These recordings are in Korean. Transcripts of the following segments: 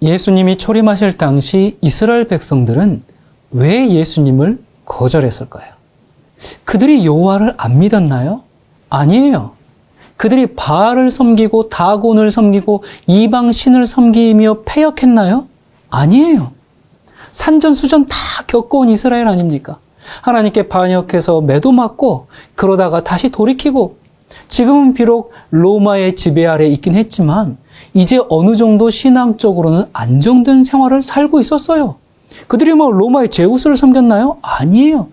예수님이 초림하실 당시 이스라엘 백성들은 왜 예수님을 거절했을까요? 그들이 여호와를 안 믿었나요? 아니에요. 그들이 바알을 섬기고 다곤을 섬기고 이방 신을 섬기며 패역했나요? 아니에요. 산전수전 다 겪어온 이스라엘 아닙니까? 하나님께 반역해서 매도 맞고 그러다가 다시 돌이키고 지금은 비록 로마의 지배 아래 있긴 했지만 이제 어느 정도 신앙적으로는 안정된 생활을 살고 있었어요. 그들이 뭐 로마의 제우스를 섬겼나요? 아니에요.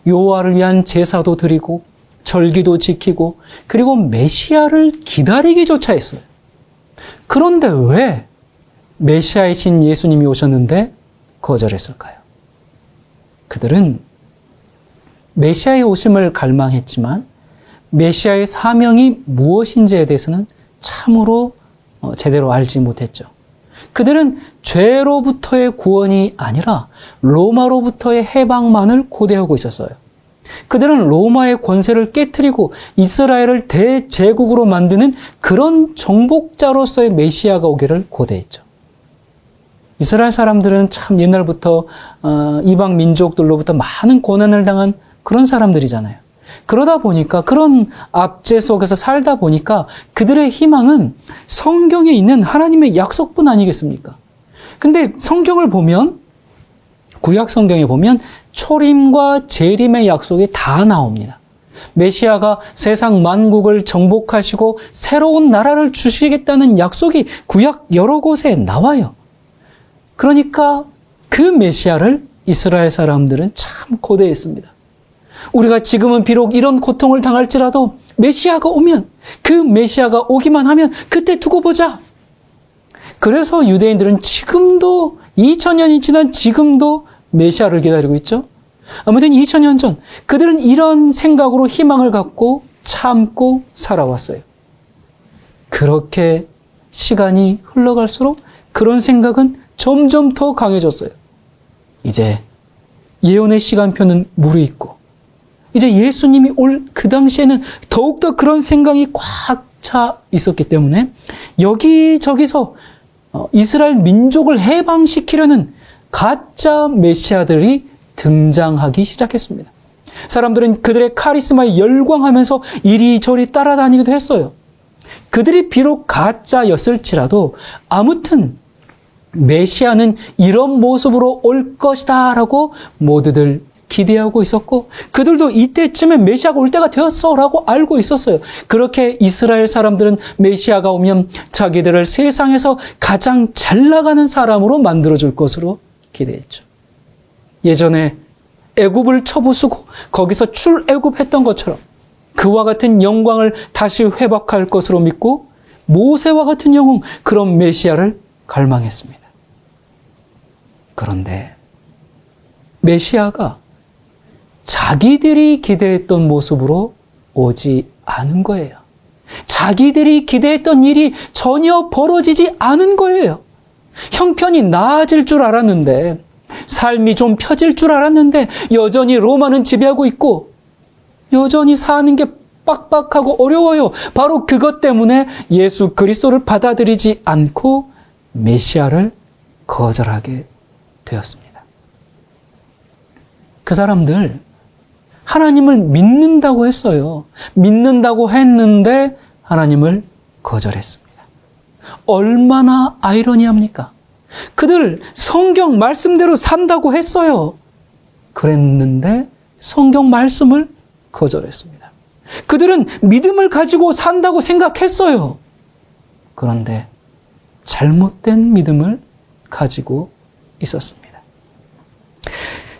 여호와를 위한 제사도 드리고 절기도 지키고 그리고 메시아를 기다리기조차 했어요. 그런데 왜 메시아이신 예수님이 오셨는데 거절했을까요? 그들은 메시아의 오심을 갈망했지만 메시아의 사명이 무엇인지에 대해서는 참으로 제대로 알지 못했죠. 그들은 죄로부터의 구원이 아니라 로마로부터의 해방만을 고대하고 있었어요. 그들은 로마의 권세를 깨트리고 이스라엘을 대제국으로 만드는 그런 정복자로서의 메시아가 오기를 고대했죠. 이스라엘 사람들은 참 옛날부터 이방 민족들로부터 많은 고난을 당한 그런 사람들이잖아요. 그러다 보니까 그런 압제 속에서 살다 보니까 그들의 희망은 성경에 있는 하나님의 약속뿐 아니겠습니까? 근데 성경을 보면 구약 성경에 보면 초림과 재림의 약속이 다 나옵니다. 메시아가 세상 만국을 정복하시고 새로운 나라를 주시겠다는 약속이 구약 여러 곳에 나와요. 그러니까 그 메시아를 이스라엘 사람들은 참 고대했습니다. 우리가 지금은 비록 이런 고통을 당할지라도 메시아가 오면 그 메시아가 오기만 하면 그때 두고 보자. 그래서 유대인들은 지금도 2000년이 지난 지금도 메시아를 기다리고 있죠. 아무튼 2000년 전 그들은 이런 생각으로 희망을 갖고 참고 살아왔어요. 그렇게 시간이 흘러갈수록 그런 생각은 점점 더 강해졌어요. 이제 예언의 시간표는 무르익고 이제 예수님이 올 그 당시에는 더욱더 그런 생각이 꽉 차 있었기 때문에 여기저기서 이스라엘 민족을 해방시키려는 가짜 메시아들이 등장하기 시작했습니다. 사람들은 그들의 카리스마에 열광하면서 이리저리 따라다니기도 했어요. 그들이 비록 가짜였을지라도 아무튼 메시아는 이런 모습으로 올 것이다 라고 모두들 기대하고 있었고 그들도 이때쯤에 메시아가 올 때가 되었어 라고 알고 있었어요. 그렇게 이스라엘 사람들은 메시아가 오면 자기들을 세상에서 가장 잘 나가는 사람으로 만들어줄 것으로 기대했죠. 예전에 애굽을 쳐부수고 거기서 출애굽했던 것처럼 그와 같은 영광을 다시 회복할 것으로 믿고 모세와 같은 영웅 그런 메시아를 갈망했습니다. 그런데 메시아가 자기들이 기대했던 모습으로 오지 않은 거예요. 자기들이 기대했던 일이 전혀 벌어지지 않은 거예요. 형편이 나아질 줄 알았는데 삶이 좀 펴질 줄 알았는데 여전히 로마는 지배하고 있고 여전히 사는 게 빡빡하고 어려워요. 바로 그것 때문에 예수 그리스도를 받아들이지 않고 메시아를 거절하게 되었습니다. 그 사람들 하나님을 믿는다고 했어요. 믿는다고 했는데 하나님을 거절했습니다. 얼마나 아이러니합니까? 그들 성경 말씀대로 산다고 했어요. 그랬는데 성경 말씀을 거절했습니다. 그들은 믿음을 가지고 산다고 생각했어요. 그런데 잘못된 믿음을 가지고 있었습니다.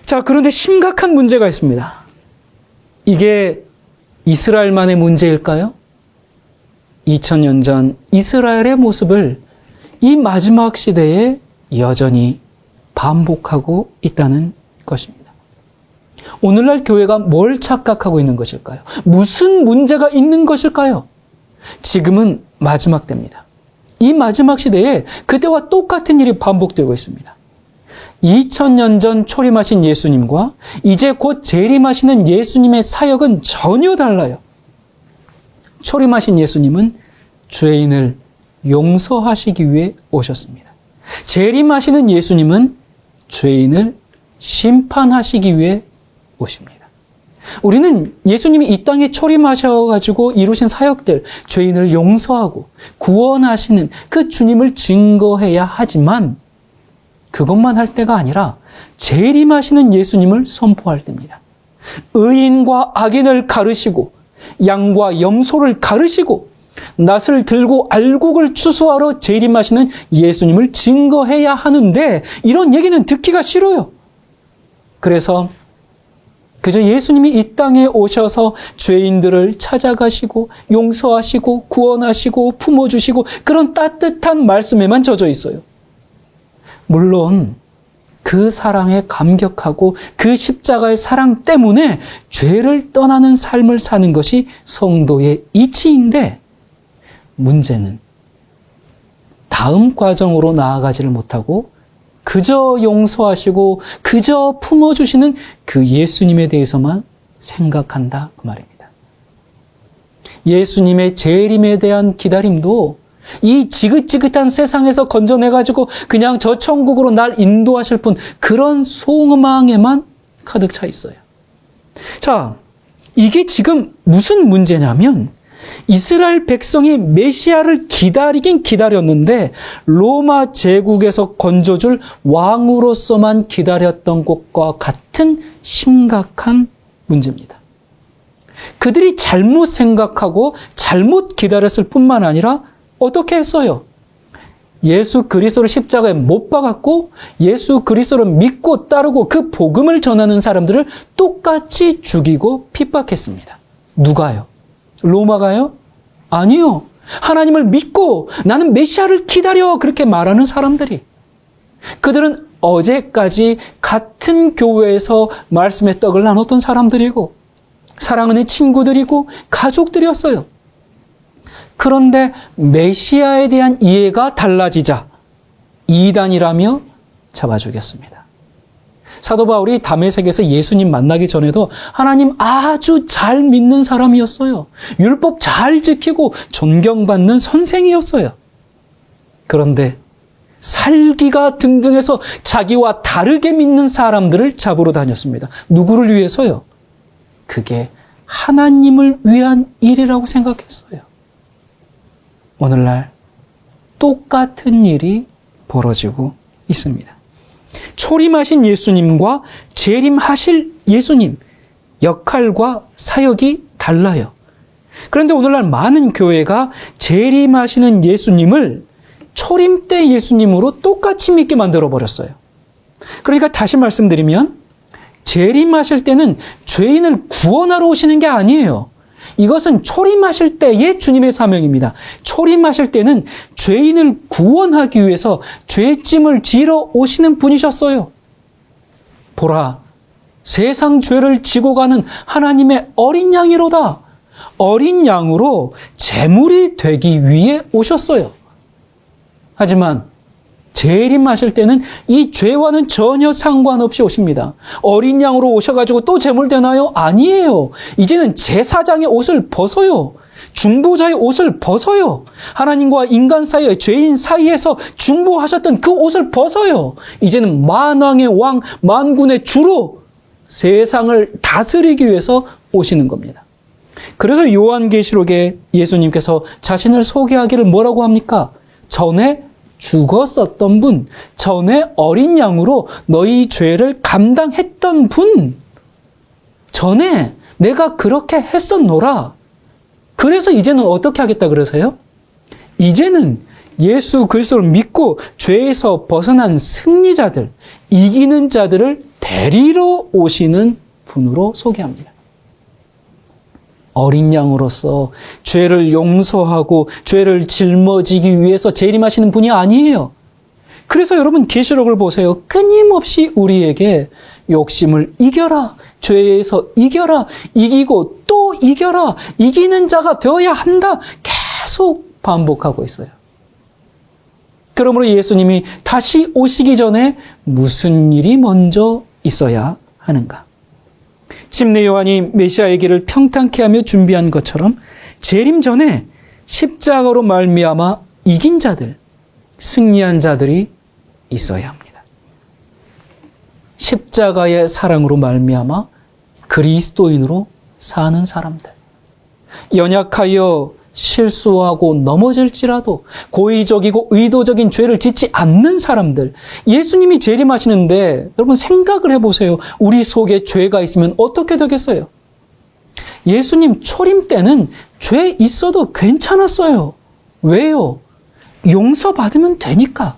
자, 그런데 심각한 문제가 있습니다. 이게 이스라엘만의 문제일까요? 2000년 전 이스라엘의 모습을 이 마지막 시대에 여전히 반복하고 있다는 것입니다. 오늘날 교회가 뭘 착각하고 있는 것일까요? 무슨 문제가 있는 것일까요? 지금은 마지막 때입니다. 이 마지막 시대에 그때와 똑같은 일이 반복되고 있습니다. 2000년 전 초림하신 예수님과 이제 곧 재림하시는 예수님의 사역은 전혀 달라요. 초림하신 예수님은 죄인을 용서하시기 위해 오셨습니다. 재림하시는 예수님은 죄인을 심판하시기 위해 오십니다. 우리는 예수님이 이 땅에 초림하셔가지고 이루신 사역들, 죄인을 용서하고 구원하시는 그 주님을 증거해야 하지만 그것만 할 때가 아니라 재림하시는 예수님을 선포할 때입니다. 의인과 악인을 가르시고 양과 염소를 가르시고 낫을 들고 알곡을 추수하러 재림하시는 예수님을 증거해야 하는데 이런 얘기는 듣기가 싫어요. 그래서 그저 예수님이 이 땅에 오셔서 죄인들을 찾아가시고 용서하시고 구원하시고 품어주시고 그런 따뜻한 말씀에만 젖어 있어요. 물론 그 사랑에 감격하고 그 십자가의 사랑 때문에 죄를 떠나는 삶을 사는 것이 성도의 이치인데 문제는 다음 과정으로 나아가지를 못하고 그저 용서하시고 그저 품어주시는 그 예수님에 대해서만 생각한다 그 말입니다. 예수님의 재림에 대한 기다림도 이 지긋지긋한 세상에서 건져내가지고 그냥 저 천국으로 날 인도하실 분 그런 소망에만 가득 차 있어요. 자, 이게 지금 무슨 문제냐면 이스라엘 백성이 메시아를 기다리긴 기다렸는데 로마 제국에서 건져줄 왕으로서만 기다렸던 것과 같은 심각한 문제입니다. 그들이 잘못 생각하고 잘못 기다렸을 뿐만 아니라 어떻게 했어요? 예수 그리스도를 십자가에 못 박았고 예수 그리스도를 믿고 따르고 그 복음을 전하는 사람들을 똑같이 죽이고 핍박했습니다. 누가요? 로마가요? 아니요. 하나님을 믿고 나는 메시아를 기다려 그렇게 말하는 사람들이. 그들은 어제까지 같은 교회에서 말씀의 떡을 나눴던 사람들이고 사랑하는 친구들이고 가족들이었어요. 그런데 메시아에 대한 이해가 달라지자 이단이라며 잡아 죽였습니다. 사도 바울이 다메섹에서 예수님 만나기 전에도 하나님 아주 잘 믿는 사람이었어요. 율법 잘 지키고 존경받는 선생이었어요. 그런데 살기가 등등해서 자기와 다르게 믿는 사람들을 잡으러 다녔습니다. 누구를 위해서요? 그게 하나님을 위한 일이라고 생각했어요. 오늘날 똑같은 일이 벌어지고 있습니다. 초림하신 예수님과 재림하실 예수님, 역할과 사역이 달라요. 그런데 오늘날 많은 교회가 재림하시는 예수님을 초림 때 예수님으로 똑같이 믿게 만들어버렸어요. 그러니까 다시 말씀드리면 재림하실 때는 죄인을 구원하러 오시는 게 아니에요. 이것은 초림하실 때의 주님의 사명입니다. 초림하실 때는 죄인을 구원하기 위해서 죄짐을 지러 오시는 분이셨어요. 보라, 세상 죄를 지고 가는 하나님의 어린 양이로다. 어린 양으로 제물이 되기 위해 오셨어요. 하지만 재림하실 때는 이 죄와는 전혀 상관없이 오십니다. 어린 양으로 오셔가지고 또 제물 되나요? 아니에요. 이제는 제사장의 옷을 벗어요. 중보자의 옷을 벗어요. 하나님과 인간 사이의 죄인 사이에서 중보하셨던 그 옷을 벗어요. 이제는 만왕의 왕, 만군의 주로 세상을 다스리기 위해서 오시는 겁니다. 그래서 요한계시록에 예수님께서 자신을 소개하기를 뭐라고 합니까? 전에 죽었었던 분, 전에 어린 양으로 너희 죄를 감당했던 분, 전에 내가 그렇게 했었노라. 그래서 이제는 어떻게 하겠다 그러세요? 이제는 예수 그리스도를 믿고 죄에서 벗어난 승리자들, 이기는 자들을 데리러 오시는 분으로 소개합니다. 어린 양으로서 죄를 용서하고 죄를 짊어지기 위해서 재림하시는 분이 아니에요. 그래서 여러분 계시록을 보세요. 끊임없이 우리에게 욕심을 이겨라, 죄에서 이겨라, 이기고 또 이겨라, 이기는 자가 되어야 한다. 계속 반복하고 있어요. 그러므로 예수님이 다시 오시기 전에 무슨 일이 먼저 있어야 하는가? 침례 요한이 메시아의 길을 평탄케 하며 준비한 것처럼 재림 전에 십자가로 말미암아 이긴 자들, 승리한 자들이 있어야 합니다. 십자가의 사랑으로 말미암아 그리스도인으로 사는 사람들, 연약하여 실수하고 넘어질지라도 고의적이고 의도적인 죄를 짓지 않는 사람들, 예수님이 재림하시는데 여러분 생각을 해보세요. 우리 속에 죄가 있으면 어떻게 되겠어요? 예수님 초림 때는 죄 있어도 괜찮았어요. 왜요? 용서받으면 되니까.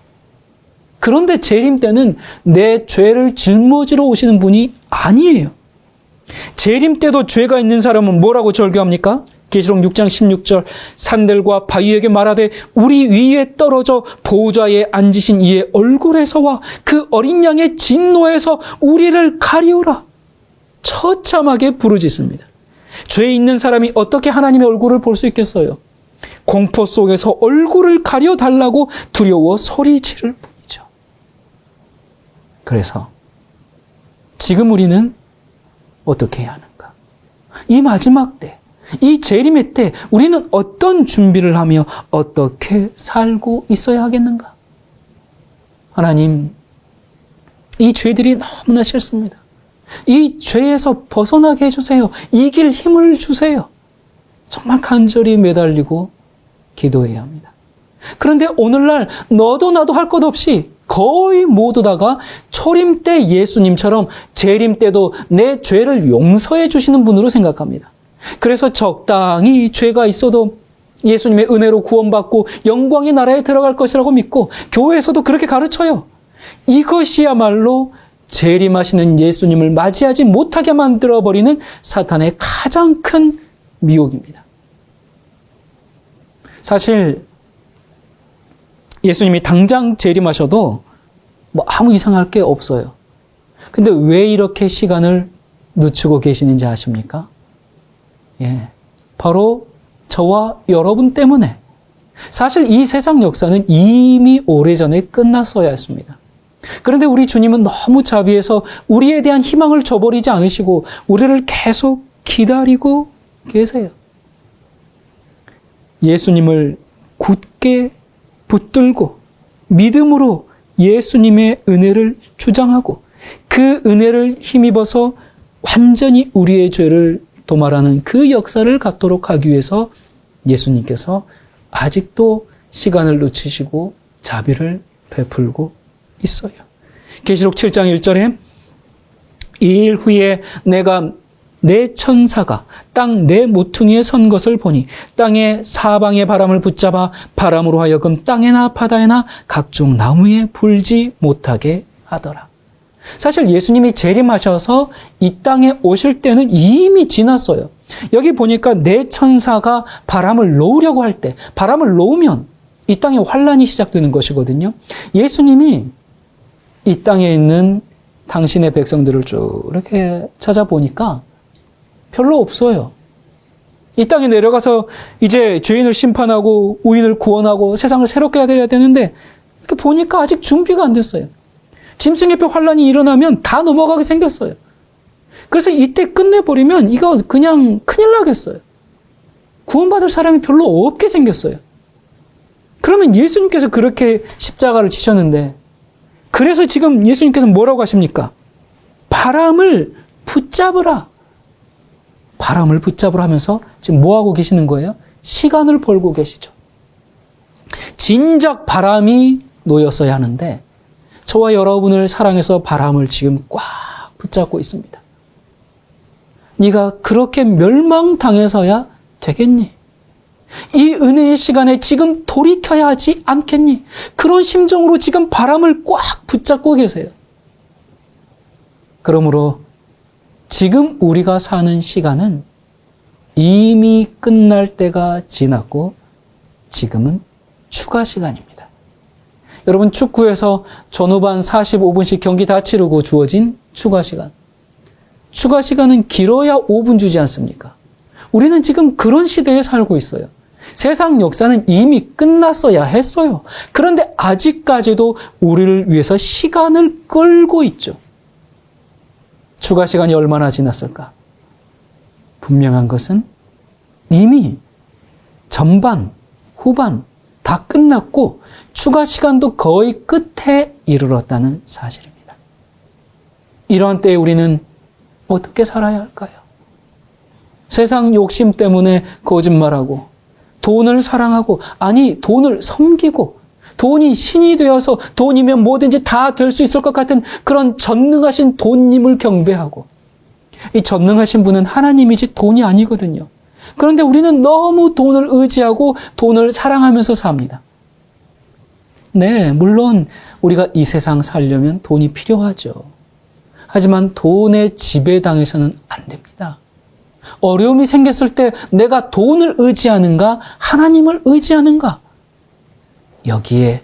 그런데 재림 때는 내 죄를 짊어지러 오시는 분이 아니에요. 재림 때도 죄가 있는 사람은 뭐라고 절규합니까? 계시록 6장 16절, 산들과 바위에게 말하되 우리 위에 떨어져 보좌에 앉으신 이의 얼굴에서와 그 어린 양의 진노에서 우리를 가리우라. 처참하게 부르짖습니다. 죄 있는 사람이 어떻게 하나님의 얼굴을 볼 수 있겠어요? 공포 속에서 얼굴을 가려달라고 두려워 소리 지를 뿐이죠. 그래서 지금 우리는 어떻게 해야 하는가? 이 마지막 때, 이 재림의 때 우리는 어떤 준비를 하며 어떻게 살고 있어야 하겠는가? 하나님, 이 죄들이 너무나 싫습니다. 이 죄에서 벗어나게 해주세요. 이길 힘을 주세요. 정말 간절히 매달리고 기도해야 합니다. 그런데 오늘날 너도 나도 할 것 없이 거의 모두 다가 초림 때 예수님처럼 재림 때도 내 죄를 용서해 주시는 분으로 생각합니다. 그래서 적당히 죄가 있어도 예수님의 은혜로 구원받고 영광의 나라에 들어갈 것이라고 믿고 교회에서도 그렇게 가르쳐요. 이것이야말로 재림하시는 예수님을 맞이하지 못하게 만들어버리는 사탄의 가장 큰 미혹입니다. 사실 예수님이 당장 재림하셔도 뭐 아무 이상할 게 없어요. 근데 왜 이렇게 시간을 늦추고 계시는지 아십니까? 바로 저와 여러분 때문에. 사실 이 세상 역사는 이미 오래전에 끝났어야 했습니다. 그런데 우리 주님은 너무 자비해서 우리에 대한 희망을 저버리지 않으시고 우리를 계속 기다리고 계세요. 예수님을 굳게 붙들고 믿음으로 예수님의 은혜를 주장하고 그 은혜를 힘입어서 완전히 우리의 죄를 도말하는 그 역사를 갖도록 하기 위해서 예수님께서 아직도 시간을 늦추시고 자비를 베풀고 있어요. 계시록 7장 1절에 이 일 후에 내가 내 천사가 땅 내 모퉁이에 선 것을 보니 땅의 사방의 바람을 붙잡아 바람으로 하여금 땅에나 바다에나 각종 나무에 불지 못하게 하더라. 사실 예수님이 재림하셔서 이 땅에 오실 때는 이미 지났어요. 여기 보니까 내 천사가 바람을 놓으려고 할 때, 바람을 놓으면 이 땅에 환란이 시작되는 것이거든요. 예수님이 이 땅에 있는 당신의 백성들을 쭉 이렇게 찾아보니까 별로 없어요. 이 땅에 내려가서 이제 죄인을 심판하고 의인을 구원하고 세상을 새롭게 해야 되는데 이렇게 보니까 아직 준비가 안 됐어요. 짐승의 뼈 환란이 일어나면 다 넘어가게 생겼어요. 그래서 이때 끝내버리면 이거 그냥 큰일 나겠어요. 구원받을 사람이 별로 없게 생겼어요. 그러면 예수님께서 그렇게 십자가를 지셨는데 그래서 지금 예수님께서 뭐라고 하십니까? 바람을 붙잡으라. 바람을 붙잡으라 하면서 지금 뭐하고 계시는 거예요? 시간을 벌고 계시죠. 진작 바람이 놓였어야 하는데 저와 여러분을 사랑해서 바람을 지금 꽉 붙잡고 있습니다. 네가 그렇게 멸망당해서야 되겠니? 이 은혜의 시간에 지금 돌이켜야 하지 않겠니? 그런 심정으로 지금 바람을 꽉 붙잡고 계세요. 그러므로 지금 우리가 사는 시간은 이미 끝날 때가 지났고 지금은 추가 시간입니다. 여러분 축구에서 전후반 45분씩 경기 다 치르고 주어진 추가 시간. 추가 시간은 길어야 5분 주지 않습니까? 우리는 지금 그런 시대에 살고 있어요. 세상 역사는 이미 끝났어야 했어요. 그런데 아직까지도 우리를 위해서 시간을 끌고 있죠. 추가 시간이 얼마나 지났을까? 분명한 것은 이미 전반, 후반 다 끝났고 추가 시간도 거의 끝에 이르렀다는 사실입니다. 이런 때에 우리는 어떻게 살아야 할까요? 세상 욕심 때문에 거짓말하고 돈을 사랑하고, 아니 돈을 섬기고, 돈이 신이 되어서 돈이면 뭐든지 다 될 수 있을 것 같은 그런 전능하신 돈님을 경배하고, 이 전능하신 분은 하나님이지 돈이 아니거든요. 그런데 우리는 너무 돈을 의지하고 돈을 사랑하면서 삽니다. 네, 물론 우리가 이 세상 살려면 돈이 필요하죠. 하지만 돈에 지배당해서는 안 됩니다. 어려움이 생겼을 때 내가 돈을 의지하는가, 하나님을 의지하는가? 여기에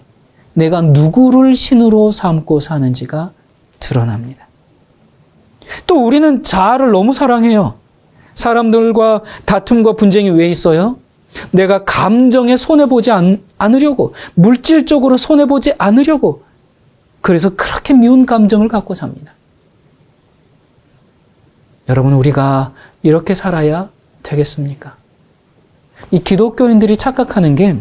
내가 누구를 신으로 삼고 사는지가 드러납니다. 또 우리는 자아를 너무 사랑해요. 사람들과 다툼과 분쟁이 왜 있어요? 내가 감정에 손해보지 않으려고, 물질적으로 손해보지 않으려고, 그래서 그렇게 미운 감정을 갖고 삽니다. 여러분, 우리가 이렇게 살아야 되겠습니까? 이 기독교인들이 착각하는 게,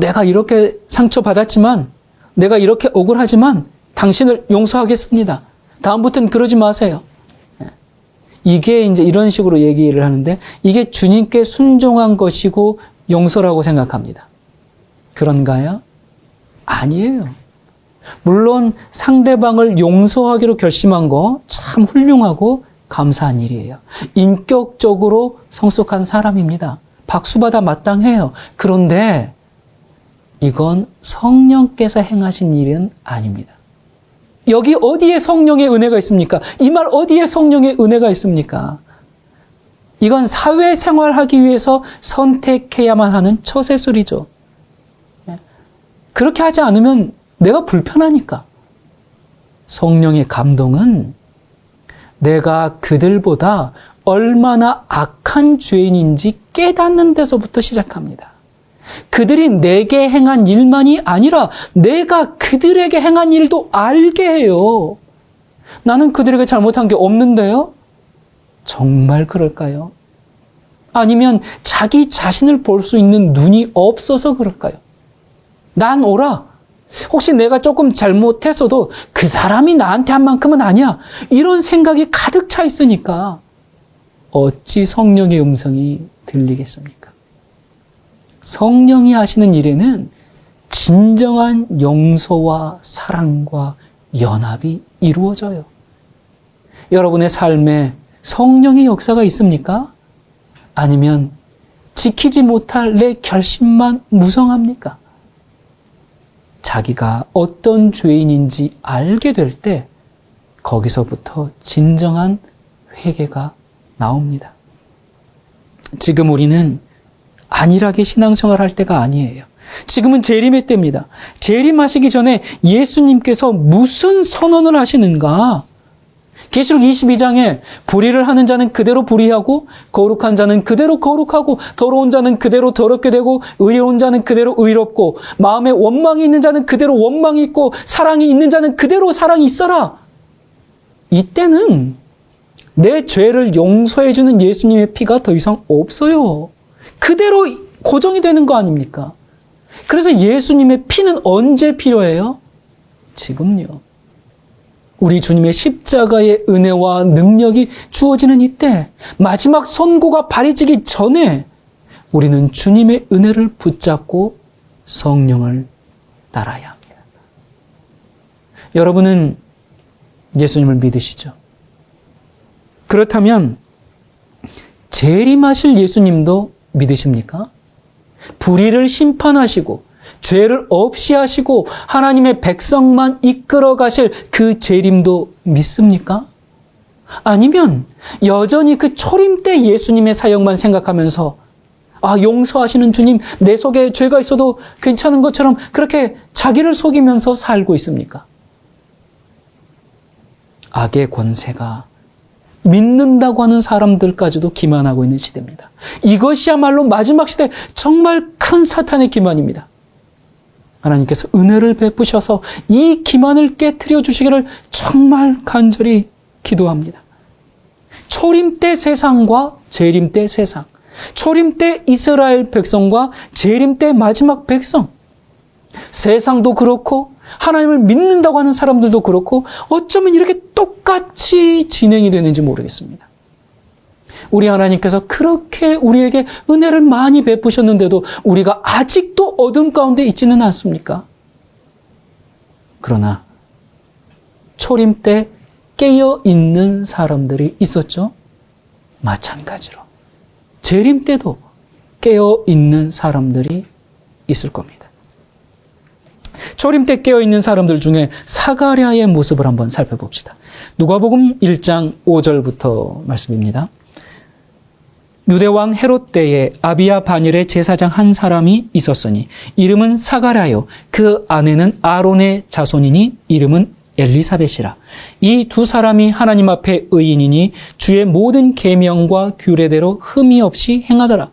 내가 이렇게 상처받았지만, 내가 이렇게 억울하지만 당신을 용서하겠습니다. 다음부터는 그러지 마세요. 이게 이제 이런 식으로 얘기를 하는데, 이게 주님께 순종한 것이고 용서라고 생각합니다. 그런가요? 아니에요. 물론 상대방을 용서하기로 결심한 거 참 훌륭하고 감사한 일이에요. 인격적으로 성숙한 사람입니다. 박수받아 마땅해요. 그런데 이건 성령께서 행하신 일은 아닙니다. 여기 어디에 성령의 은혜가 있습니까? 이 말 어디에 성령의 은혜가 있습니까? 이건 사회생활하기 위해서 선택해야만 하는 처세술이죠. 그렇게 하지 않으면 내가 불편하니까. 성령의 감동은 내가 그들보다 얼마나 악한 죄인인지 깨닫는 데서부터 시작합니다. 그들이 내게 행한 일만이 아니라 내가 그들에게 행한 일도 알게 해요. 나는 그들에게 잘못한 게 없는데요? 정말 그럴까요? 아니면 자기 자신을 볼 수 있는 눈이 없어서 그럴까요? 난 오라. 혹시 내가 조금 잘못했어도 그 사람이 나한테 한 만큼은 아니야. 이런 생각이 가득 차 있으니까 어찌 성령의 음성이 들리겠습니까? 성령이 하시는 일에는 진정한 용서와 사랑과 연합이 이루어져요. 여러분의 삶에 성령의 역사가 있습니까? 아니면 지키지 못할 내 결심만 무성합니까? 자기가 어떤 죄인인지 알게 될 때 거기서부터 진정한 회개가 나옵니다. 지금 우리는 안일하게 신앙생활 할 때가 아니에요. 지금은 재림의 때입니다. 재림하시기 전에 예수님께서 무슨 선언을 하시는가? 계시록 22장에 불의를 하는 자는 그대로 불의하고, 거룩한 자는 그대로 거룩하고, 더러운 자는 그대로 더럽게 되고, 의로운 자는 그대로 의롭고, 마음에 원망이 있는 자는 그대로 원망이 있고, 사랑이 있는 자는 그대로 사랑이 있어라. 이때는 내 죄를 용서해 주는 예수님의 피가 더 이상 없어요. 그대로 고정이 되는 거 아닙니까? 그래서 예수님의 피는 언제 필요해요? 지금요. 우리 주님의 십자가의 은혜와 능력이 주어지는 이때, 마지막 선고가 발해지기 전에 우리는 주님의 은혜를 붙잡고 성령을 따라야 합니다. 여러분은 예수님을 믿으시죠? 그렇다면 재림하실 예수님도 믿으십니까? 불의를 심판하시고 죄를 없이 하시고 하나님의 백성만 이끌어 가실 그 재림도 믿습니까? 아니면 여전히 그 초림 때 예수님의 사역만 생각하면서 용서하시는 주님, 내 속에 죄가 있어도 괜찮은 것처럼 그렇게 자기를 속이면서 살고 있습니까? 악의 권세가 믿는다고 하는 사람들까지도 기만하고 있는 시대입니다. 이것이야말로 마지막 시대 정말 큰 사탄의 기만입니다. 하나님께서 은혜를 베푸셔서 이 기만을 깨트려 주시기를 정말 간절히 기도합니다. 초림 때 세상과 재림 때 세상, 초림 때 이스라엘 백성과 재림 때 마지막 백성. 세상도 그렇고 하나님을 믿는다고 하는 사람들도 그렇고 어쩌면 이렇게 똑같이 진행이 되는지 모르겠습니다. 우리 하나님께서 그렇게 우리에게 은혜를 많이 베푸셨는데도 우리가 아직도 어둠 가운데 있지는 않습니까? 그러나 초림 때 깨어있는 사람들이 있었죠. 마찬가지로 재림 때도 깨어있는 사람들이 있을 겁니다. 초림 때 깨어있는 사람들 중에 사가랴의 모습을 한번 살펴봅시다. 누가복음 1장 5절부터 말씀입니다. 유대왕 헤롯 때에 아비야 반열의 제사장 한 사람이 있었으니 이름은 사가랴요 그 아내는 아론의 자손이니 이름은 엘리사벳이라. 이 두 사람이 하나님 앞에 의인이니 주의 모든 계명과 규례대로 흠이 없이 행하더라.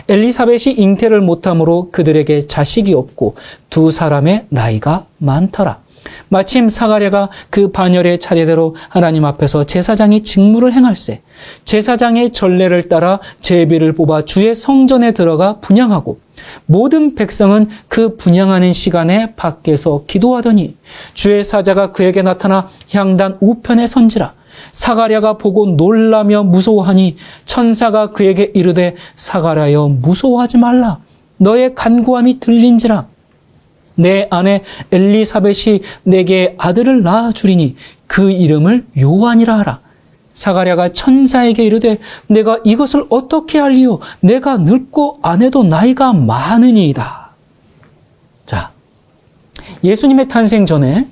엘리사벳이 잉태를 못함으로 그들에게 자식이 없고 두 사람의 나이가 많더라. 마침 사가랴가 그 반열의 차례대로 하나님 앞에서 제사장이 직무를 행할세 제사장의 전례를 따라 제비를 뽑아 주의 성전에 들어가 분향하고 모든 백성은 그 분향하는 시간에 밖에서 기도하더니 주의 사자가 그에게 나타나 향단 우편에 선지라. 사가랴가 보고 놀라며 무서워하니 천사가 그에게 이르되 사가랴여 무서워하지 말라. 너의 간구함이 들린지라. 내 아내 엘리사벳이 내게 아들을 낳아주리니 그 이름을 요한이라 하라. 사가랴가 천사에게 이르되 내가 이것을 어떻게 알리요? 내가 늙고 아내도 나이가 많으니이다. 자, 예수님의 탄생 전에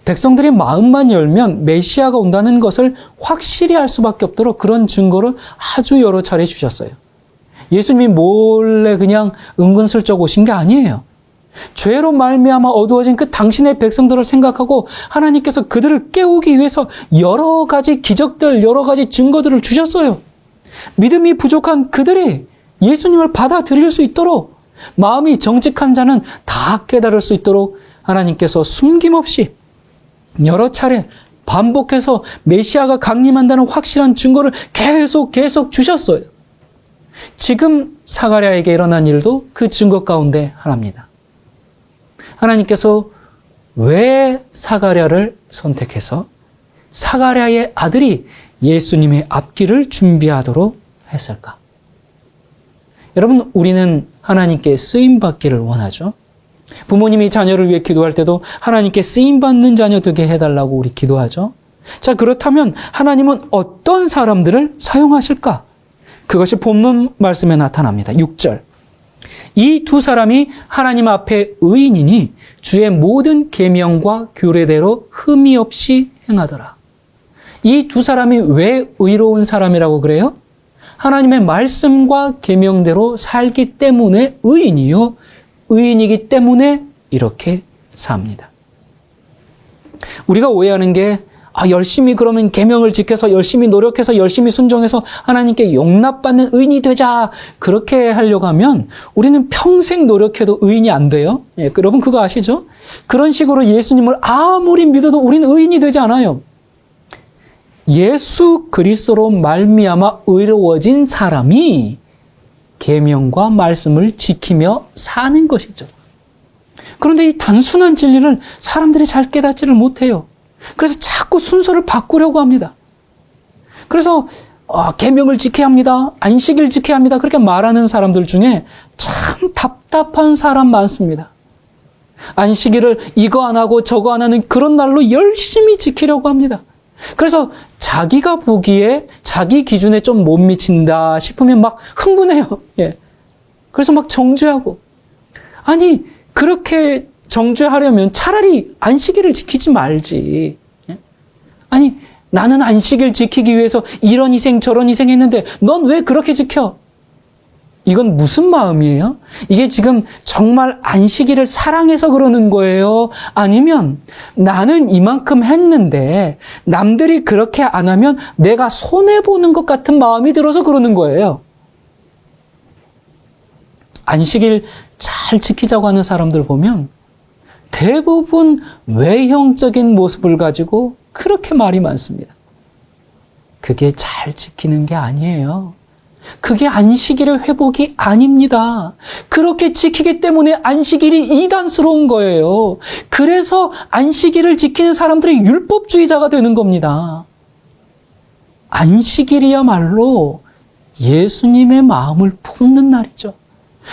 백성들이 마음만 열면 메시아가 온다는 것을 확실히 알 수밖에 없도록 그런 증거를 아주 여러 차례 주셨어요. 예수님이 몰래 그냥 은근슬쩍 오신 게 아니에요. 죄로 말미암아 어두워진 그 당신의 백성들을 생각하고 하나님께서 그들을 깨우기 위해서 여러 가지 기적들, 여러 가지 증거들을 주셨어요. 믿음이 부족한 그들이 예수님을 받아들일 수 있도록 마음이 정직한 자는 다 깨달을 수 있도록 하나님께서 숨김없이 여러 차례 반복해서 메시아가 강림한다는 확실한 증거를 계속 주셨어요. 지금 사가랴에게 일어난 일도 그 증거 가운데 하나입니다. 하나님께서 왜 사가랴를 선택해서 사가랴의 아들이 예수님의 앞길을 준비하도록 했을까? 여러분, 우리는 하나님께 쓰임받기를 원하죠. 부모님이 자녀를 위해 기도할 때도 하나님께 쓰임받는 자녀 되게 해달라고 우리 기도하죠. 자, 그렇다면 하나님은 어떤 사람들을 사용하실까? 그것이 본문 말씀에 나타납니다. 6절. 이 두 사람이 하나님 앞에 의인이니 주의 모든 계명과 규례대로 흠이 없이 행하더라. 이 두 사람이 왜 의로운 사람이라고 그래요? 하나님의 말씀과 계명대로 살기 때문에 의인이요. 의인이기 때문에 이렇게 삽니다. 우리가 오해하는 게 열심히 그러면 계명을 지켜서 열심히 노력해서 열심히 순종해서 하나님께 용납받는 의인이 되자 그렇게 하려고 하면 우리는 평생 노력해도 의인이 안 돼요. 여러분 그거 아시죠? 그런 식으로 예수님을 아무리 믿어도 우리는 의인이 되지 않아요. 예수 그리스도로 말미암아 의로워진 사람이 계명과 말씀을 지키며 사는 것이죠. 그런데 이 단순한 진리를 사람들이 잘 깨닫지를 못해요. 그래서 자꾸 순서를 바꾸려고 합니다. 그래서 계명을 지켜야 합니다. 안식일 지켜야 합니다. 그렇게 말하는 사람들 중에 참 답답한 사람 많습니다. 안식일을 이거 안 하고 저거 안 하는 그런 날로 열심히 지키려고 합니다. 그래서 자기가 보기에 자기 기준에 좀 못 미친다 싶으면 막 흥분해요. 그래서 막 정죄하고. 아니, 그렇게 정죄하려면 차라리 안식일을 지키지 말지. 아니, 나는 안식일 지키기 위해서 이런 희생 저런 희생했는데 넌 왜 그렇게 지켜? 이건 무슨 마음이에요? 이게 지금 정말 안식일을 사랑해서 그러는 거예요? 아니면 나는 이만큼 했는데 남들이 그렇게 안 하면 내가 손해보는 것 같은 마음이 들어서 그러는 거예요? 안식일 잘 지키자고 하는 사람들 보면 대부분 외형적인 모습을 가지고 그렇게 말이 많습니다. 그게 잘 지키는 게 아니에요. 그게 안식일의 회복이 아닙니다. 그렇게 지키기 때문에 안식일이 이단스러운 거예요. 그래서 안식일을 지키는 사람들이 율법주의자가 되는 겁니다. 안식일이야말로 예수님의 마음을 품는 날이죠.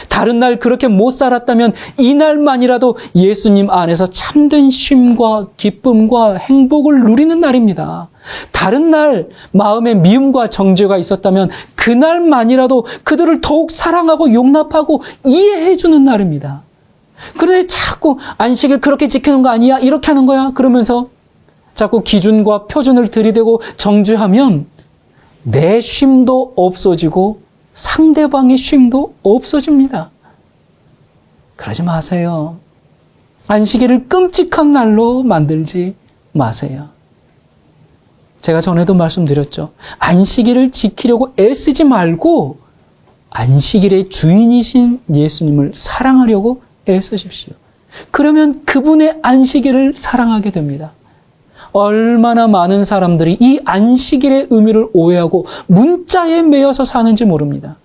다른 날 그렇게 못 살았다면 이날만이라도 예수님 안에서 참된 쉼과 기쁨과 행복을 누리는 날입니다. 다른 날 마음에 미움과 정죄가 있었다면 그날만이라도 그들을 더욱 사랑하고 용납하고 이해해주는 날입니다. 그런데 자꾸 안식일 그렇게 지키는 거 아니야? 이렇게 하는 거야? 그러면서 자꾸 기준과 표준을 들이대고 정죄하면 내 쉼도 없어지고 상대방의 쉼도 없어집니다. 그러지 마세요. 안식일을 끔찍한 날로 만들지 마세요. 제가 전에도 말씀드렸죠. 안식일을 지키려고 애쓰지 말고 안식일의 주인이신 예수님을 사랑하려고 애쓰십시오. 그러면 그분의 안식일을 사랑하게 됩니다. 얼마나 많은 사람들이 이 안식일의 의미를 오해하고 문자에 매여서 사는지 모릅니다.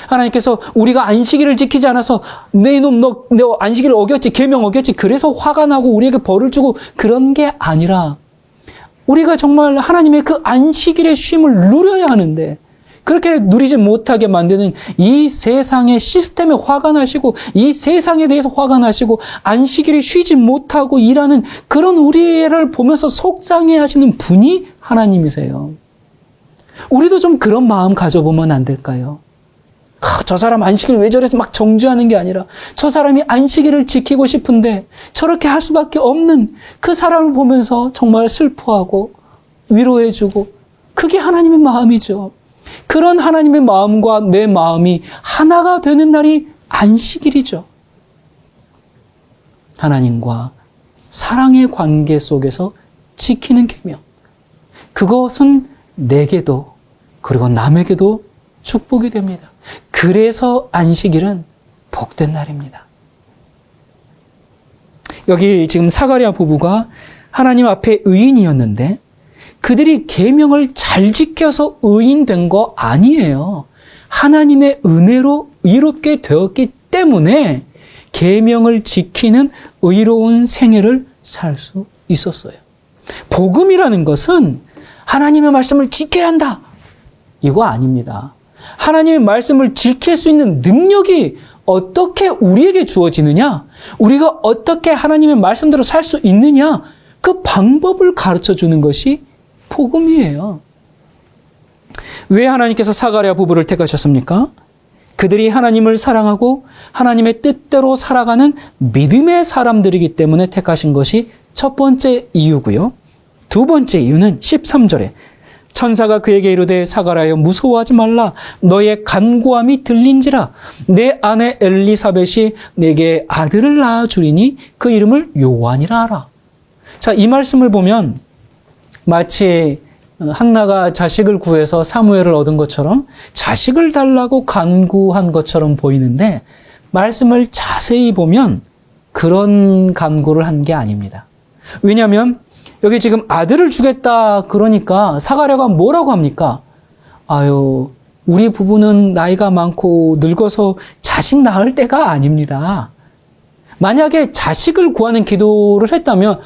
하나님께서 우리가 안식일을 지키지 않아서 내 이놈 너 안식일을 어겼지, 계명 어겼지, 그래서 화가 나고 우리에게 벌을 주고 그런 게 아니라 우리가 정말 하나님의 그 안식일의 쉼을 누려야 하는데 그렇게 누리지 못하게 만드는 이 세상의 시스템에 화가 나시고 이 세상에 대해서 화가 나시고 안식일에 쉬지 못하고 일하는 그런 우리를 보면서 속상해 하시는 분이 하나님이세요. 우리도 좀 그런 마음 가져보면 안 될까요? 저 사람 안식일 왜 저래서 막 정죄하는 게 아니라 저 사람이 안식일을 지키고 싶은데 저렇게 할 수밖에 없는 그 사람을 보면서 정말 슬퍼하고 위로해주고 그게 하나님의 마음이죠. 그런 하나님의 마음과 내 마음이 하나가 되는 날이 안식일이죠. 하나님과 사랑의 관계 속에서 지키는 계명. 그것은 내게도 그리고 남에게도 축복이 됩니다. 그래서 안식일은 복된 날입니다. 여기 지금 사가랴 부부가 하나님 앞에 의인이었는데 그들이 계명을 잘 지켜서 의인된 거 아니에요. 하나님의 은혜로 의롭게 되었기 때문에 계명을 지키는 의로운 생애를 살 수 있었어요. 복음이라는 것은 하나님의 말씀을 지켜야 한다. 이거 아닙니다. 하나님의 말씀을 지킬 수 있는 능력이 어떻게 우리에게 주어지느냐? 우리가 어떻게 하나님의 말씀대로 살 수 있느냐? 그 방법을 가르쳐 주는 것이 복음이에요. 왜 하나님께서 사가랴 부부를 택하셨습니까? 그들이 하나님을 사랑하고 하나님의 뜻대로 살아가는 믿음의 사람들이기 때문에 택하신 것이 첫 번째 이유고요. 두 번째 이유는 13절에 천사가 그에게 이르되 사가랴여 무서워하지 말라. 너의 간구함이 들린지라. 내 아내 엘리사벳이 내게 아들을 낳아주리니 그 이름을 요한이라 하라. 자, 이 말씀을 보면 마치 한나가 자식을 구해서 사무엘을 얻은 것처럼 자식을 달라고 간구한 것처럼 보이는데 말씀을 자세히 보면 그런 간구를 한 게 아닙니다. 왜냐하면 여기 지금 아들을 주겠다 그러니까 사가랴가 뭐라고 합니까? 아유, 우리 부부는 나이가 많고 늙어서 자식 낳을 때가 아닙니다. 만약에 자식을 구하는 기도를 했다면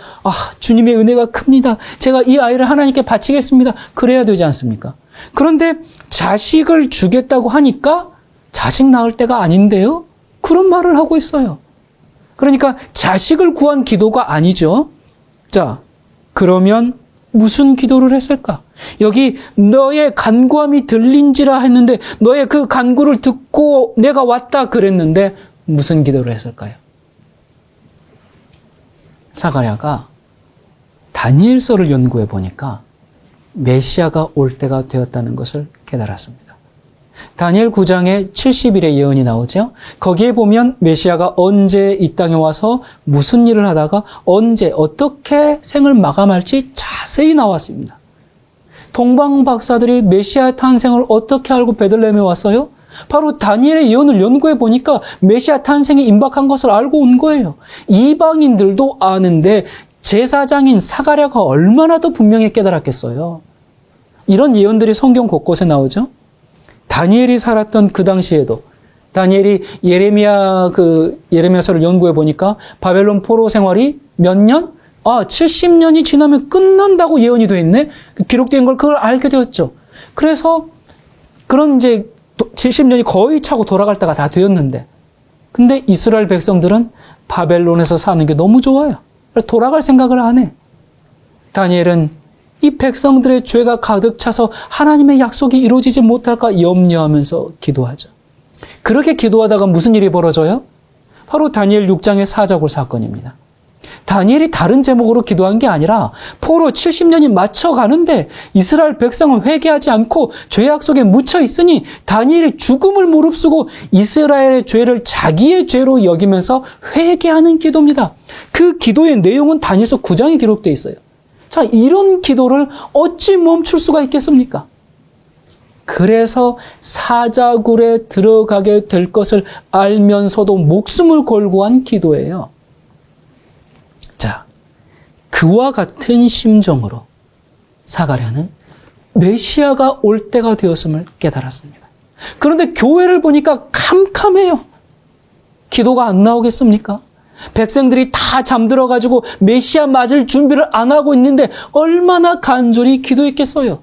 주님의 은혜가 큽니다. 제가 이 아이를 하나님께 바치겠습니다. 그래야 되지 않습니까? 그런데 자식을 주겠다고 하니까 자식 낳을 때가 아닌데요? 그런 말을 하고 있어요. 그러니까 자식을 구한 기도가 아니죠. 자, 그러면 무슨 기도를 했을까? 여기 너의 간구함이 들린지라 했는데 너의 그 간구를 듣고 내가 왔다 그랬는데 무슨 기도를 했을까요? 사가랴가 다니엘서를 연구해 보니까 메시아가 올 때가 되었다는 것을 깨달았습니다. 다니엘 9장에 70일의 예언이 나오죠. 거기에 보면 메시아가 언제 이 땅에 와서 무슨 일을 하다가 언제 어떻게 생을 마감할지 자세히 나왔습니다. 동방 박사들이 메시아 탄생을 어떻게 알고 베들레헴에 왔어요? 바로 다니엘의 예언을 연구해 보니까 메시아 탄생이 임박한 것을 알고 온 거예요. 이방인들도 아는데 제사장인 사가랴가 얼마나 더 분명히 깨달았겠어요. 이런 예언들이 성경 곳곳에 나오죠. 다니엘이 살았던 그 당시에도 다니엘이 예레미야서를 연구해 보니까 바벨론 포로 생활이 몇 년? 70년이 지나면 끝난다고 예언이 되어 있네. 기록된 걸 그걸 알게 되었죠. 그래서 그런 이제 70년이 거의 차고 돌아갈 때가 다 되었는데, 근데 이스라엘 백성들은 바벨론에서 사는 게 너무 좋아요. 돌아갈 생각을 안 해. 다니엘은 이 백성들의 죄가 가득 차서 하나님의 약속이 이루어지지 못할까 염려하면서 기도하죠. 그렇게 기도하다가 무슨 일이 벌어져요? 바로 다니엘 6장의 사자굴 사건입니다. 다니엘이 다른 제목으로 기도한 게 아니라 포로 70년이 맞춰가는데 이스라엘 백성은 회개하지 않고 죄악 속에 묻혀 있으니 다니엘이 죽음을 무릅쓰고 이스라엘의 죄를 자기의 죄로 여기면서 회개하는 기도입니다. 그 기도의 내용은 다니엘서 9장에 기록되어 있어요. 자, 이런 기도를 어찌 멈출 수가 있겠습니까? 그래서 사자굴에 들어가게 될 것을 알면서도 목숨을 걸고 한 기도예요. 자, 그와 같은 심정으로 사가랴는 메시아가 올 때가 되었음을 깨달았습니다. 그런데 교회를 보니까 캄캄해요. 기도가 안 나오겠습니까? 백성들이 다 잠들어가지고 메시아 맞을 준비를 안 하고 있는데 얼마나 간절히 기도했겠어요.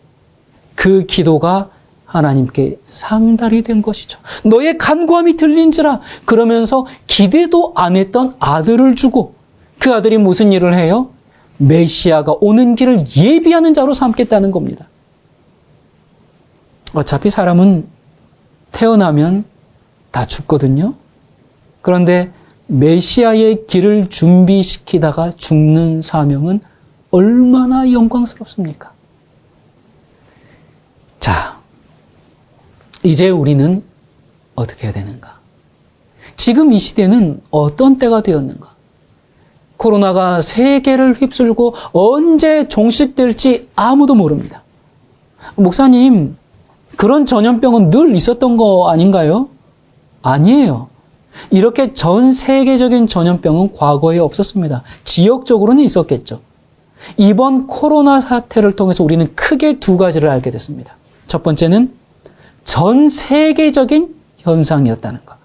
그 기도가 하나님께 상달이 된 것이죠. 너의 간구함이 들린지라. 그러면서 기대도 안 했던 아들을 주고 그 아들이 무슨 일을 해요? 메시아가 오는 길을 예비하는 자로 삼겠다는 겁니다. 어차피 사람은 태어나면 다 죽거든요. 그런데 메시아의 길을 준비시키다가 죽는 사명은 얼마나 영광스럽습니까? 자, 이제 우리는 어떻게 해야 되는가? 지금 이 시대는 어떤 때가 되었는가? 코로나가 세계를 휩쓸고 언제 종식될지 아무도 모릅니다. 목사님, 그런 전염병은 늘 있었던 거 아닌가요? 아니에요. 이렇게 전 세계적인 전염병은 과거에 없었습니다. 지역적으로는 있었겠죠. 이번 코로나 사태를 통해서 우리는 크게 두 가지를 알게 됐습니다. 첫 번째는 전 세계적인 현상이었다는 것.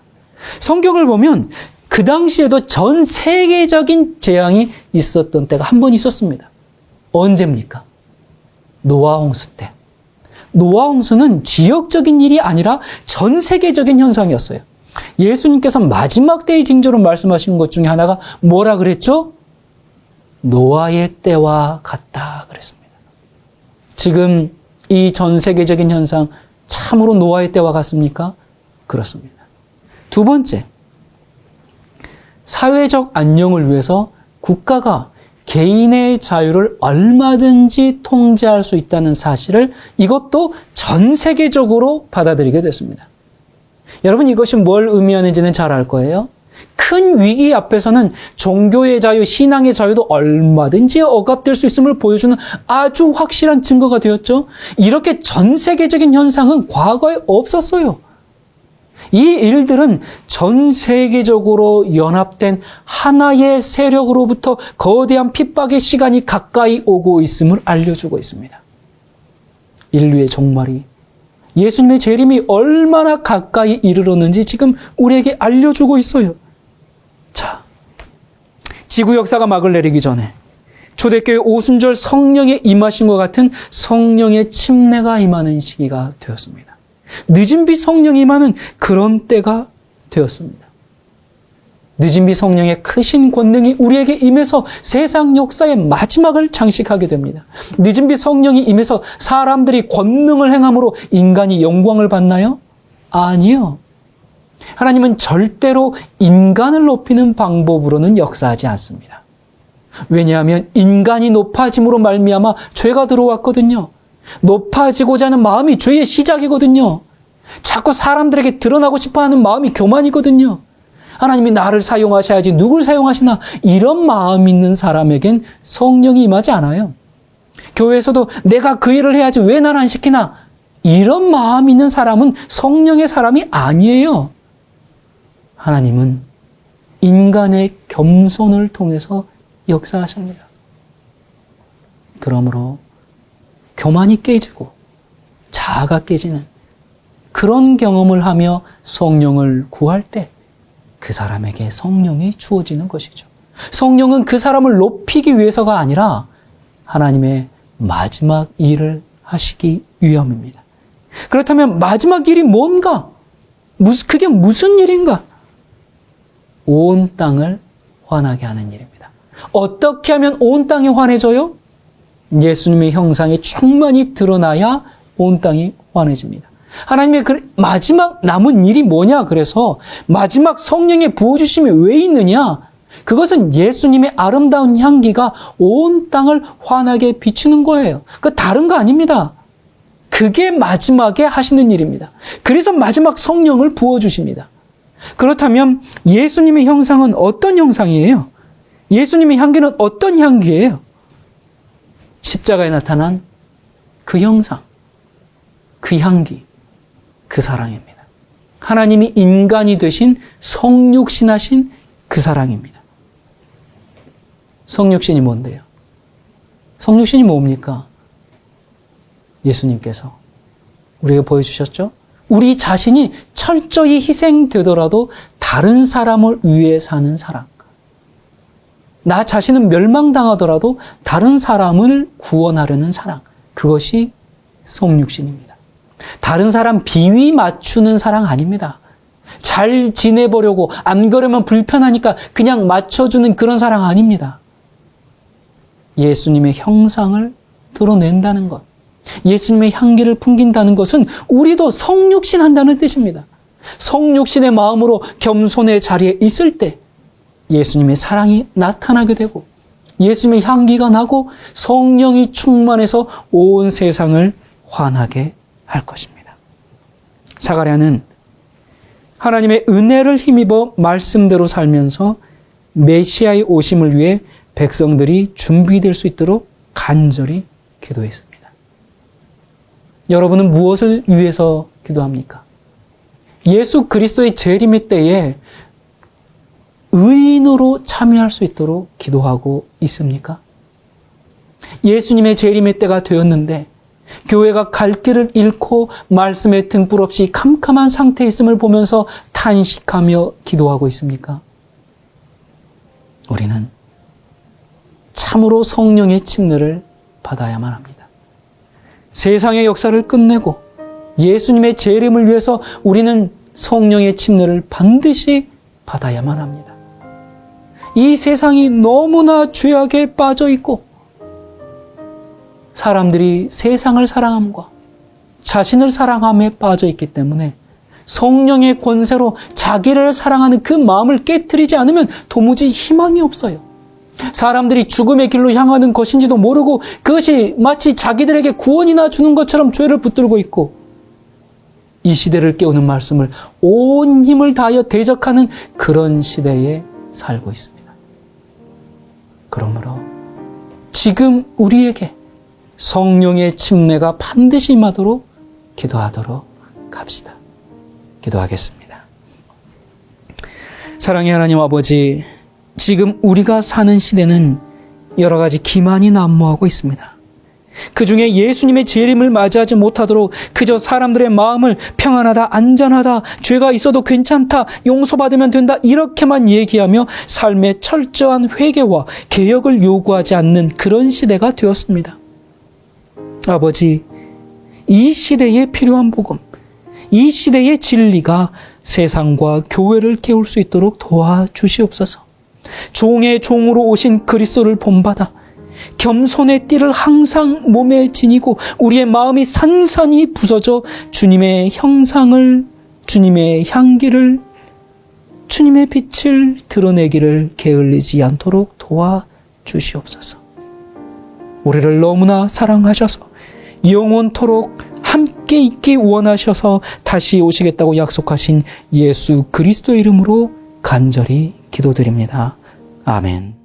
성경을 보면 그 당시에도 전 세계적인 재앙이 있었던 때가 한 번 있었습니다. 언제입니까? 노아 홍수 때. 노아 홍수는 지역적인 일이 아니라 전 세계적인 현상이었어요. 예수님께서 마지막 때의 징조로 말씀하신 것 중에 하나가 뭐라 그랬죠? 노아의 때와 같다 그랬습니다. 지금 이 전 세계적인 현상 참으로 노아의 때와 같습니까? 그렇습니다. 두 번째, 사회적 안녕을 위해서 국가가 개인의 자유를 얼마든지 통제할 수 있다는 사실을 이것도 전 세계적으로 받아들이게 됐습니다. 여러분, 이것이 뭘 의미하는지는 잘 알 거예요. 큰 위기 앞에서는 종교의 자유, 신앙의 자유도 얼마든지 억압될 수 있음을 보여주는 아주 확실한 증거가 되었죠. 이렇게 전 세계적인 현상은 과거에 없었어요. 이 일들은 전 세계적으로 연합된 하나의 세력으로부터 거대한 핍박의 시간이 가까이 오고 있음을 알려주고 있습니다. 인류의 종말이, 예수님의 재림이 얼마나 가까이 이르렀는지 지금 우리에게 알려주고 있어요. 자, 지구 역사가 막을 내리기 전에 초대교회 오순절 성령의 임하신 것 같은 성령의 침례가 임하는 시기가 되었습니다. 늦은 비 성령이 임하는 그런 때가 되었습니다. 늦은 비 성령의 크신 권능이 우리에게 임해서 세상 역사의 마지막을 장식하게 됩니다. 늦은 비 성령이 임해서 사람들이 권능을 행함으로 인간이 영광을 받나요? 아니요. 하나님은 절대로 인간을 높이는 방법으로는 역사하지 않습니다. 왜냐하면 인간이 높아짐으로 말미암아 죄가 들어왔거든요. 높아지고자 하는 마음이 죄의 시작이거든요. 자꾸 사람들에게 드러나고 싶어하는 마음이 교만이거든요. 하나님이 나를 사용하셔야지 누굴 사용하시나, 이런 마음 있는 사람에겐 성령이 임하지 않아요. 교회에서도 내가 그 일을 해야지 왜 날 안 시키나, 이런 마음 있는 사람은 성령의 사람이 아니에요. 하나님은 인간의 겸손을 통해서 역사하십니다. 그러므로 교만이 깨지고 자아가 깨지는 그런 경험을 하며 성령을 구할 때 그 사람에게 성령이 주어지는 것이죠. 성령은 그 사람을 높이기 위해서가 아니라 하나님의 마지막 일을 하시기 위함입니다. 그렇다면 마지막 일이 뭔가? 그게 무슨 일인가? 온 땅을 환하게 하는 일입니다. 어떻게 하면 온 땅이 환해져요? 예수님의 형상이 충만히 드러나야 온 땅이 환해집니다. 하나님의 마지막 남은 일이 뭐냐? 그래서 마지막 성령의 부어주심이 왜 있느냐? 그것은 예수님의 아름다운 향기가 온 땅을 환하게 비추는 거예요. 그 다른 거 아닙니다. 그게 마지막에 하시는 일입니다. 그래서 마지막 성령을 부어주십니다. 그렇다면 예수님의 형상은 어떤 형상이에요? 예수님의 향기는 어떤 향기예요? 십자가에 나타난 그 형상, 그 향기, 그 사랑입니다. 하나님이 인간이 되신 성육신하신 그 사랑입니다. 성육신이 뭔데요? 성육신이 뭡니까? 예수님께서 우리에게 보여주셨죠? 우리 자신이 철저히 희생되더라도 다른 사람을 위해 사는 사랑. 나 자신은 멸망당하더라도 다른 사람을 구원하려는 사랑. 그것이 성육신입니다. 다른 사람 비위 맞추는 사랑 아닙니다. 잘 지내보려고, 안 그러면 불편하니까 그냥 맞춰주는 그런 사랑 아닙니다. 예수님의 형상을 드러낸다는 것, 예수님의 향기를 풍긴다는 것은 우리도 성육신한다는 뜻입니다. 성육신의 마음으로 겸손의 자리에 있을 때 예수님의 사랑이 나타나게 되고 예수님의 향기가 나고 성령이 충만해서 온 세상을 환하게 할 것입니다. 사가랴는 하나님의 은혜를 힘입어 말씀대로 살면서 메시아의 오심을 위해 백성들이 준비될 수 있도록 간절히 기도했습니다. 여러분은 무엇을 위해서 기도합니까? 예수 그리스도의 재림의 때에 의인으로 참여할 수 있도록 기도하고 있습니까? 예수님의 재림의 때가 되었는데 교회가 갈 길을 잃고 말씀에 등불 없이 캄캄한 상태에 있음을 보면서 탄식하며 기도하고 있습니까? 우리는 참으로 성령의 침례를 받아야만 합니다. 세상의 역사를 끝내고 예수님의 재림을 위해서 우리는 성령의 침례를 반드시 받아야만 합니다. 이 세상이 너무나 죄악에 빠져 있고 사람들이 세상을 사랑함과 자신을 사랑함에 빠져 있기 때문에 성령의 권세로 자기를 사랑하는 그 마음을 깨트리지 않으면 도무지 희망이 없어요. 사람들이 죽음의 길로 향하는 것인지도 모르고 그것이 마치 자기들에게 구원이나 주는 것처럼 죄를 붙들고 있고 이 시대를 깨우는 말씀을 온 힘을 다하여 대적하는 그런 시대에 살고 있습니다. 그러므로 지금 우리에게 성령의 침례가 반드시 임하도록 기도하도록 합시다. 기도하겠습니다. 사랑의 하나님 아버지, 지금 우리가 사는 시대는 여러 가지 기만이 난무하고 있습니다. 그 중에 예수님의 재림을 맞이하지 못하도록 그저 사람들의 마음을 평안하다, 안전하다, 죄가 있어도 괜찮다, 용서받으면 된다 이렇게만 얘기하며 삶의 철저한 회개와 개혁을 요구하지 않는 그런 시대가 되었습니다. 아버지, 이 시대에 필요한 복음, 이 시대의 진리가 세상과 교회를 깨울 수 있도록 도와주시옵소서. 종의 종으로 오신 그리스도를 본받아 겸손의 띠를 항상 몸에 지니고 우리의 마음이 산산이 부서져 주님의 형상을, 주님의 향기를, 주님의 빛을 드러내기를 게을리지 않도록 도와주시옵소서. 우리를 너무나 사랑하셔서 영원토록 함께 있기 원하셔서 다시 오시겠다고 약속하신 예수 그리스도의 이름으로 간절히 기도드립니다. 아멘.